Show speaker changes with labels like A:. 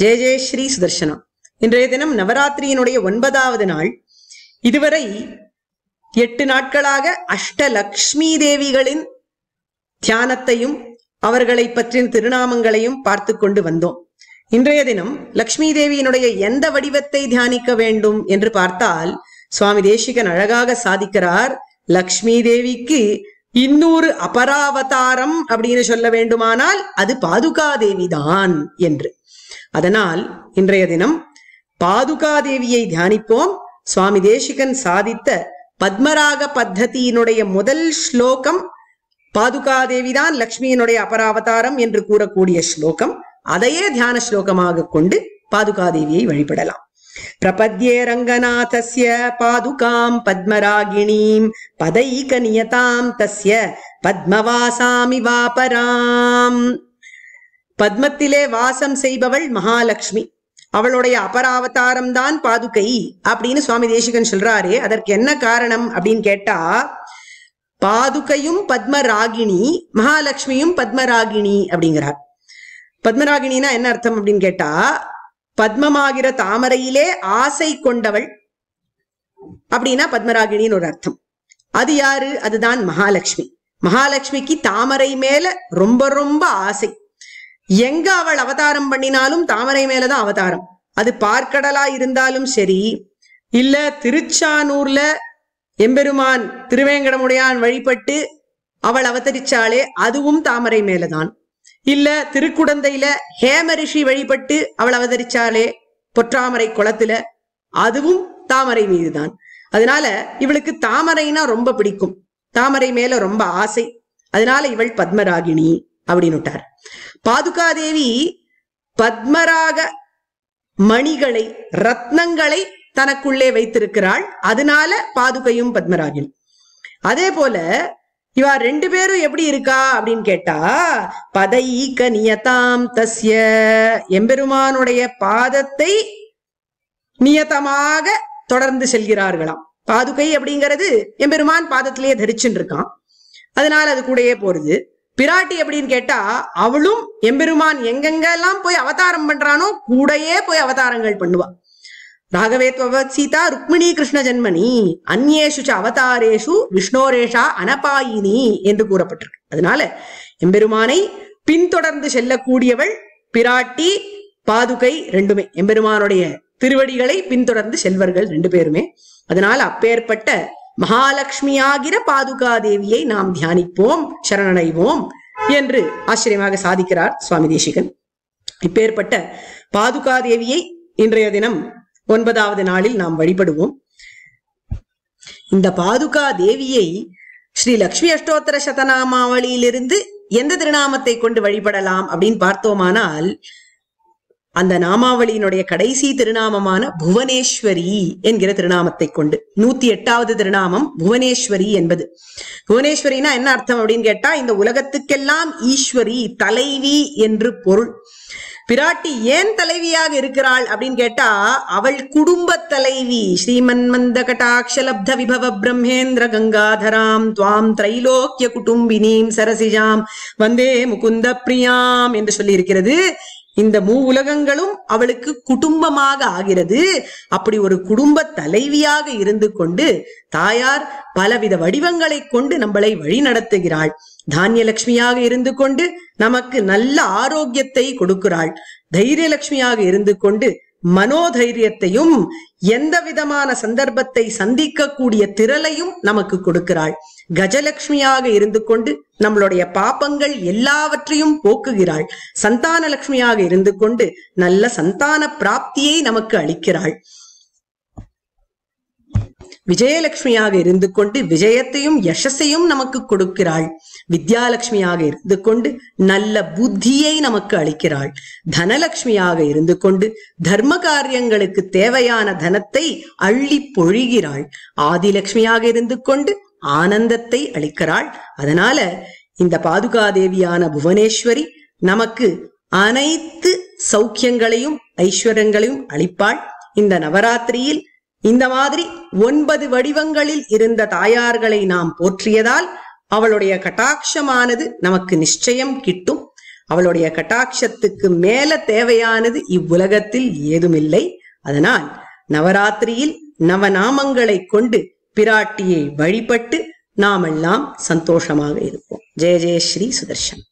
A: ஜெய ஜெய ஸ்ரீ சுதர்சனம். இன்றைய தினம் நவராத்திரியினுடைய 9வது நாள். இதுவரை 8 நாட்களாக அஷ்டலக்ஷ்மி தேவிகளின் தியானத்தையும் அவர்களை பற்றின திருநாமங்களையும் பார்த்து கொண்டு வந்தோம். இன்றைய தினம் லக்ஷ்மி தேவியினுடைய எந்த வடிவத்தை தியானிக்க வேண்டும் என்று பார்த்தால் சுவாமி தேசிகன் அழகாக சாதிக்கிறார். லக்ஷ்மி தேவிக்கு இன்னொரு அபராவதாரம் அப்படின்னு சொல்ல வேண்டுமானால் அது பாதுகாதேவி தான் என்று. அதனால் இன்றைய தினம் பாதுகாதேவியை தியானிப்போம். சுவாமி தேசிகன் சாதித்த பத்மராக பத்ததியினுடைய முதல் ஸ்லோகம் பாதுகாதேவிதான் லக்ஷ்மியினுடைய அபராவதாரம் என்று கூறக்கூடிய ஸ்லோகம். அதையே தியான ஸ்லோகமாக கொண்டு பாதுகாதேவியை வழிபடலாம். பிரபத்யே ரங்கநாதஸ்ய பாதுகாம் பத்மராகிணீம் பதைக நியதாம் தஸ்ய பத்மவாசாமி வாபராம். பத்மத்திலே வாசம் செய்பவள் மகாலட்சுமி, அவளுடைய அபராவதாரம் தான் பாதுகை அப்படின்னு சுவாமி தேசிகன் சொல்றாரே, அதற்கு என்ன காரணம் அப்படின்னு கேட்டா, பாதுகையும் பத்மராகிணி, மகாலட்சுமியும் பத்மராகிணி அப்படிங்கிறார். பத்மராகிணினா என்ன அர்த்தம் அப்படின்னு கேட்டா, பத்மமாகிற தாமரையிலே ஆசை கொண்டவள் அப்படின்னா பத்மராகிணின்னு ஒரு அர்த்தம். அது யாரு? அதுதான் மகாலட்சுமி. மகாலட்சுமிக்கு தாமரை மேல ரொம்ப ரொம்ப ஆசை. எங்க அவள் அவதாரம் பண்ணினாலும் தாமரை மேலதான் அவதாரம். அது பார்க்கடலா இருந்தாலும் சரி, இல்ல திருச்சானூர்ல எம்பெருமான் திருவேங்கடமுடையான் வழிபட்டு அவள் அவதரிச்சாலே அதுவும் தாமரை மேலதான். இல்ல திருக்குடந்தையில ஹேமரிஷி வழிபட்டு அவள் அவதரிச்சாலே பொற்றாமரை குளத்துல அதுவும் தாமரை மீதுதான். அதனால இவளுக்கு தாமரைனா ரொம்ப பிடிக்கும், தாமரை மேல ரொம்ப ஆசை. அதனால இவள் பத்மராகிணி அப்படின்னுட்டார். பாதுகாதேவி பத்மராக மணிகளை, ரத்னங்களை தனக்குள்ளே வைத்திருக்கிறாள். அதனால பாதுகையும் பத்மராகிணி. அதே போல இவா 2 பேரும் எப்படி இருக்கா அப்படின்னு கேட்டா, பதைக நியதாம் தஸ்ய, எம்பெருமானுடைய பாதத்தை நியதமாக தொடர்ந்து செல்கிறார்களாம். பாதுகை அப்படிங்கிறது எம்பெருமான் பாதத்திலேயே தரிச்சுட்டு இருக்கான், அதனால அது கூடயே போறது. பிராட்டி அப்படின்னு கேட்டா, அவளும் எம்பெருமான் எங்கெங்கெல்லாம் போய் அவதாரம் பண்றானோ கூடையே போய் அவதாரங்கள் பண்ணுவா. ராகவேத்வவத் சீதா ருக்மிணி கிருஷ்ண ஜன்மனி அந்நேஷு அவதாரேஷு விஷ்ணோரேஷா அனபாயினி என்று கூறப்பட்டிருக்கு. அதனால எம்பெருமானை பின்தொடர்ந்து செல்லக்கூடியவள் பிராட்டி, பாதுகை ரெண்டுமே எம்பெருமானுடைய திருவடிகளை பின்தொடர்ந்து செல்வர்கள் 2 பேருமே. அதனால அப்பேற்பட்ட மகாலட்சுமியாகிற பாதுகாதேவியை நாம் தியானிப்போம், சரணடைவோம் என்று ஆச்சரியமாக சாதிக்கிறார் சுவாமி தேசிகன். இப்பேற்பட்ட பாதுகாதேவியை இன்றைய தினம் 9வது நாளில் நாம் வழிபடுவோம். இந்த பாதுகாதேவியை ஸ்ரீ லக்ஷ்மி அஷ்டோத்தர சதநாமாவளியிலிருந்து எந்த திருநாமத்தை கொண்டு வழிபடலாம் அப்படின்னு பார்த்தோமானால், அந்த நாமாவளியினுடைய கடைசி திருநாமமான புவனேஸ்வரி என்கிற திருநாமத்தை கொண்டு, 108வது திருநாமம் புவனேஸ்வரி என்பது. புவனேஸ்வரினா என்ன அர்த்தம் அப்படின்னு கேட்டா, இந்த உலகத்துக்கெல்லாம் ஈஸ்வரி, தலைவி என்று பொருள். பிராட்டி ஏன் தலைவியாக இருக்கிறாள் அப்படின்னு கேட்டா, அவள் குடும்ப தலைவி. ஸ்ரீமன் மந்த கடாட்சலப்த விபவ பிரம்மேந்திர கங்காதராம் துவாம் திரைலோக்கிய குடும்பினீம் சரசிஜாம் வந்தே முகுந்த பிரியாம் என்று சொல்லி இருக்கிறது. இந்த 3 உலகங்களும் அவளுக்கு குடும்பமாக ஆகிறது. அப்படி ஒரு குடும்ப தலைவியாக இருந்து கொண்டு தாயார் பலவித வடிவங்களை கொண்டு நம்மளை வழி நடத்துகிறாள். தானியலட்சுமியாக இருந்து கொண்டு நமக்கு நல்ல ஆரோக்கியத்தை கொடுக்கிறாள். தைரியலட்சுமியாக இருந்து கொண்டு மனோதைரியத்தையும் எந்த விதமான சந்தர்ப்பத்தை சந்திக்கக்கூடிய திறலையும் நமக்கு கொடுக்கிறாள். கஜலட்சுமியாக இருந்து கொண்டு நம்மளுடைய பாப்பங்கள் எல்லாவற்றையும் போக்குகிறாள். சந்தான லட்சுமியாக இருந்து கொண்டு நல்ல சந்தான பிராப்தியை நமக்கு அளிக்கிறாள். விஜயலட்சுமியாக இருந்து கொண்டு விஜயத்தையும் யசஸையும் நமக்கு கொடுக்கிறாள். வித்யாலட்சுமியாக இருந்து கொண்டு நல்ல புத்தியை நமக்கு அளிக்கிறாள். தனலட்சுமியாக இருந்து கொண்டு தர்ம காரியங்களுக்கு தேவையான தனத்தை அள்ளி பொழிகிறாள். ஆதிலட்சுமியாக இருந்து கொண்டு ஆனந்தத்தை அளிக்கிறாள். அதனால இந்த பாதுகாதேவியான புவனேஸ்வரி நமக்கு அனைத்து சௌக்கியங்களையும் ஐஸ்வர்யங்களையும் அளிப்பாள். இந்த நவராத்திரியில் இந்த மாதிரி 9 வடிவங்களில் இருந்த தாயார்களை நாம் போற்றியதால் அவளுடைய கட்டாட்சமானது நமக்கு நிச்சயம் கிட்டும். அவளுடைய கட்டாட்சத்துக்கு மேல தேவையானது இவ்வுலகத்தில் ஏதுமில்லை. அதனால் நவராத்திரியில் நவநாமங்களை கொண்டு பிராட்டியை வழிபட்டு நாமெல்லாம் சந்தோஷமாக இருப்போம். ஜெய ஜெய ஸ்ரீ சுதர்ஷன்.